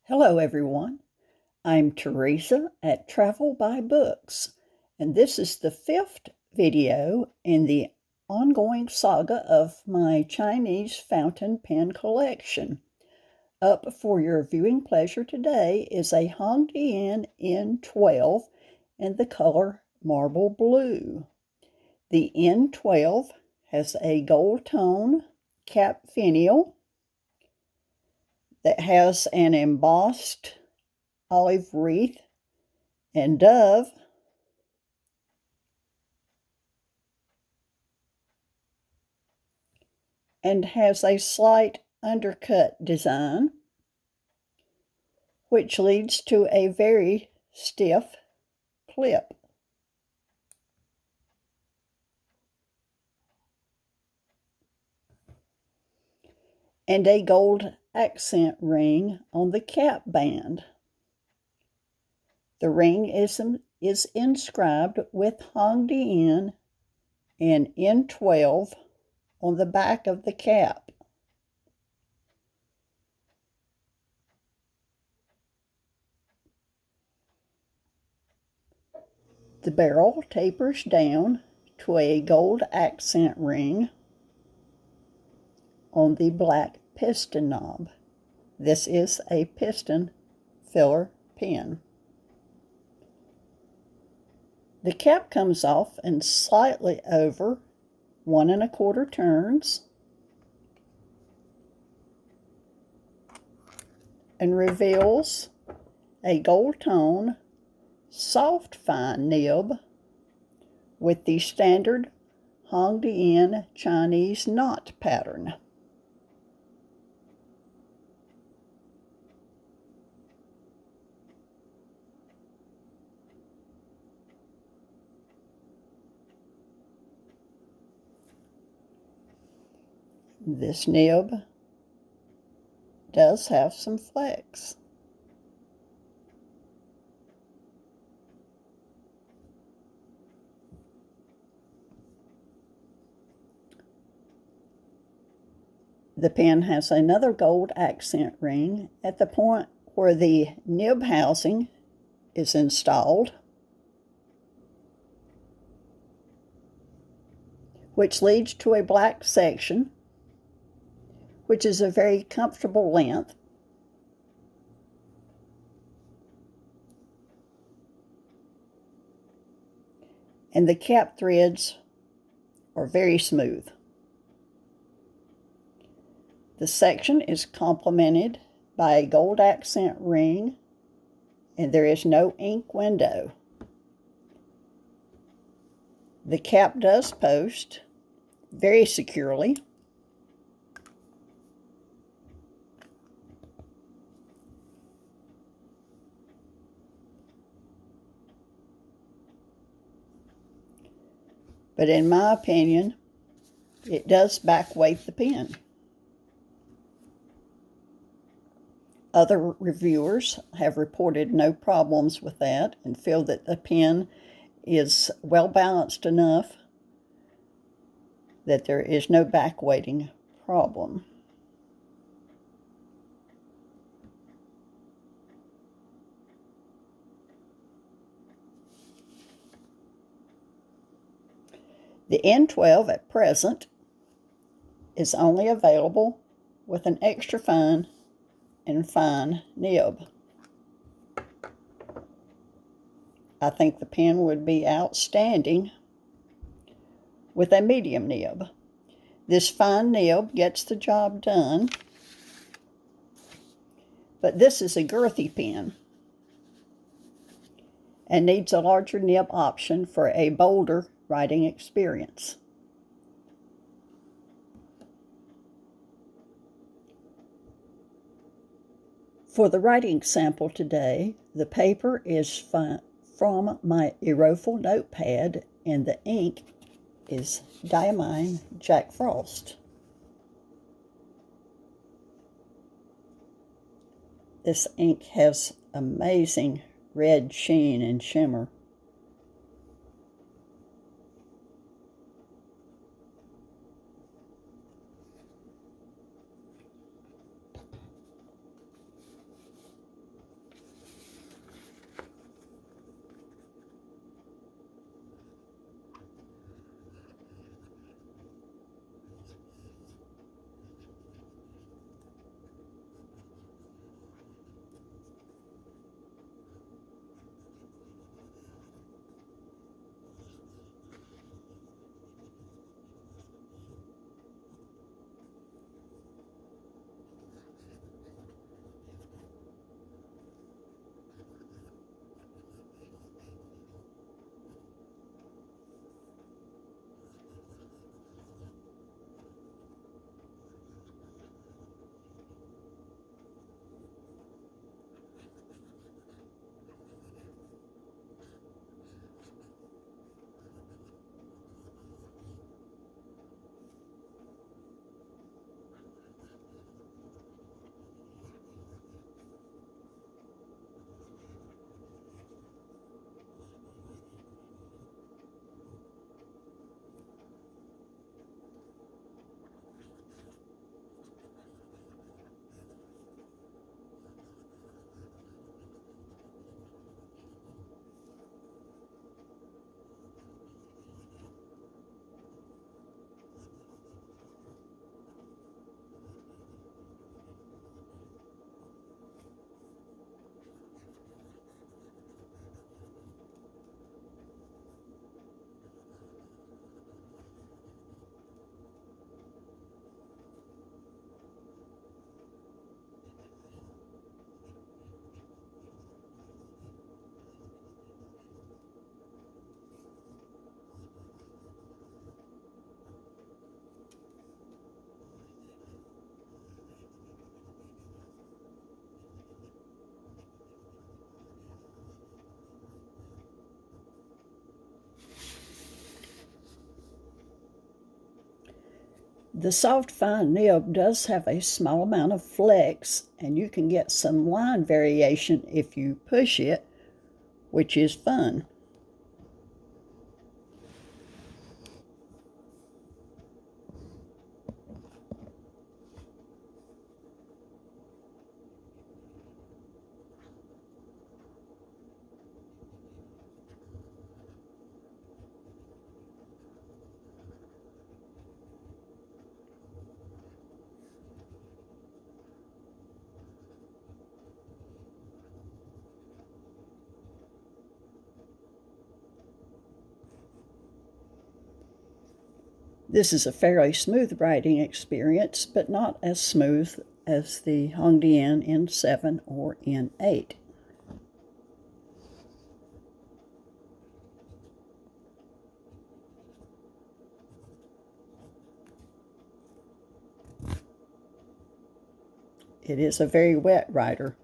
Hello, everyone. I'm Teresa at Travel by Books, and this is the fifth video in the ongoing saga of my Chinese fountain pen collection. Up for your viewing pleasure today is a Hongdian N12 in the color marble blue. The N12 has a gold tone cap finial that has an embossed olive wreath and dove, and has a slight undercut design, which leads to a very stiff clip. And a gold accent ring on the cap band. The ring is inscribed with Hongdian and N12 on the back of the cap. The barrel tapers down to a gold accent ring on the black piston knob. This is a piston filler pen. The cap comes off in slightly over 1 1/4 turns and reveals a gold tone soft fine nib with the standard Hongdian Chinese knot pattern. This nib does have some flex. The pen has another gold accent ring at the point where the nib housing is installed, which leads to a black section, which is a very comfortable length. And the cap threads are very smooth. The section is complemented by a gold accent ring, and there is no ink window. The cap does post very securely. But in my opinion, it does backweight the pen. Other reviewers have reported no problems with that and feel that the pen is well balanced enough that there is no backweighting problem. The N12 at present is only available with an extra fine and fine nib. I think the pen would be outstanding with a medium nib. This fine nib gets the job done, but this is a girthy pen and needs a larger nib option for a bolder writing experience. For the writing sample today, the paper is from my Aerofil notepad and the ink is Diamine Jack Frost. This ink has amazing red sheen and shimmer. The soft fine nib does have a small amount of flex, and you can get some line variation if you push it, which is fun. This is a fairly smooth writing experience, but not as smooth as the Hongdian N7 or N8. It is a very wet writer.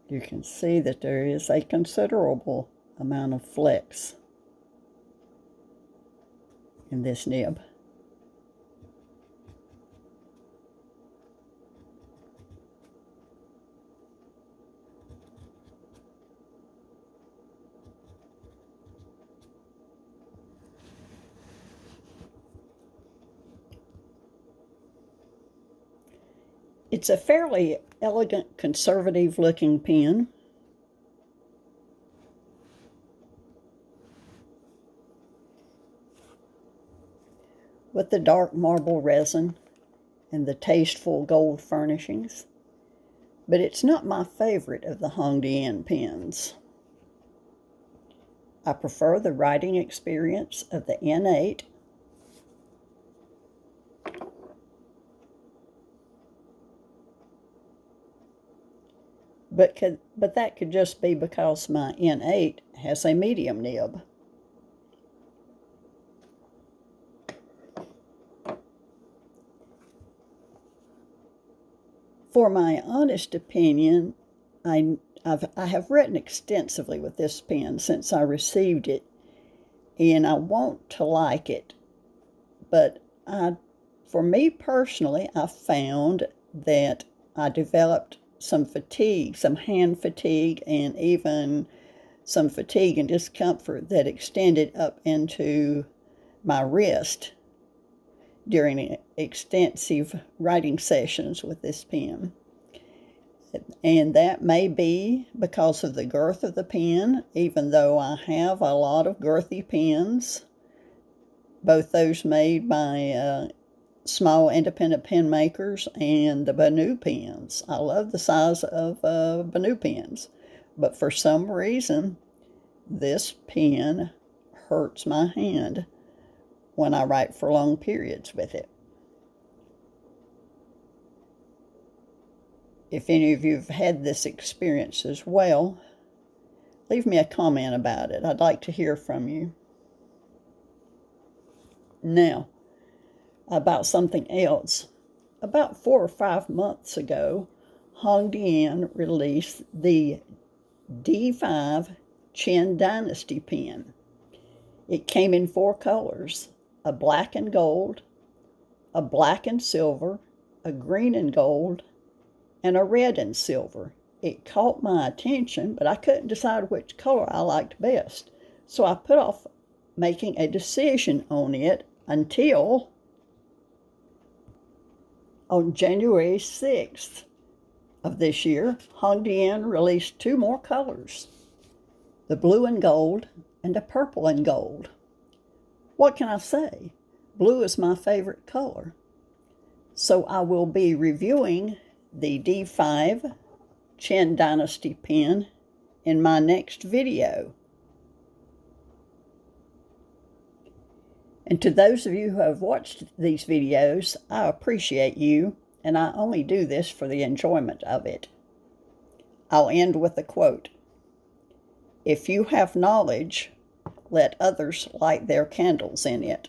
You can see that there is a considerable amount of flex in this nib. It's a fairly elegant, conservative-looking pen. With the dark marble resin and the tasteful gold furnishings. But it's not my favorite of the Hongdian pens. I prefer the writing experience of the N8. But that could just be because my N8 has a medium nib. For my honest opinion, I have written extensively with this pen since I received it, and I want to like it. But for me personally, I found that I developed some fatigue, some hand fatigue, and even some fatigue and discomfort that extended up into my wrist during extensive writing sessions with this pen. And that may be because of the girth of the pen, even though I have a lot of girthy pens, both those made by small independent pen makers and the Banu pens. I love the size of Banu pens, but for some reason, this pen hurts my hand when I write for long periods with it. If any of you have had this experience as well, leave me a comment about it. I'd like to hear from you. Now, about something else. About 4 or 5 months ago, Hongdian released the D5 Qin Dynasty pen. It came in 4 colors, a black and gold, a black and silver, a green and gold, and a red and silver. It caught my attention, but I couldn't decide which color I liked best. So I put off making a decision on it until on January 6th of this year, Hongdian released 2 more colors, the blue and gold and the purple and gold. What can I say? Blue is my favorite color. So I will be reviewing the D5 Qin Dynasty pen in my next video. And to those of you who have watched these videos, I appreciate you, and I only do this for the enjoyment of it. I'll end with a quote. If you have knowledge, let others light their candles in it.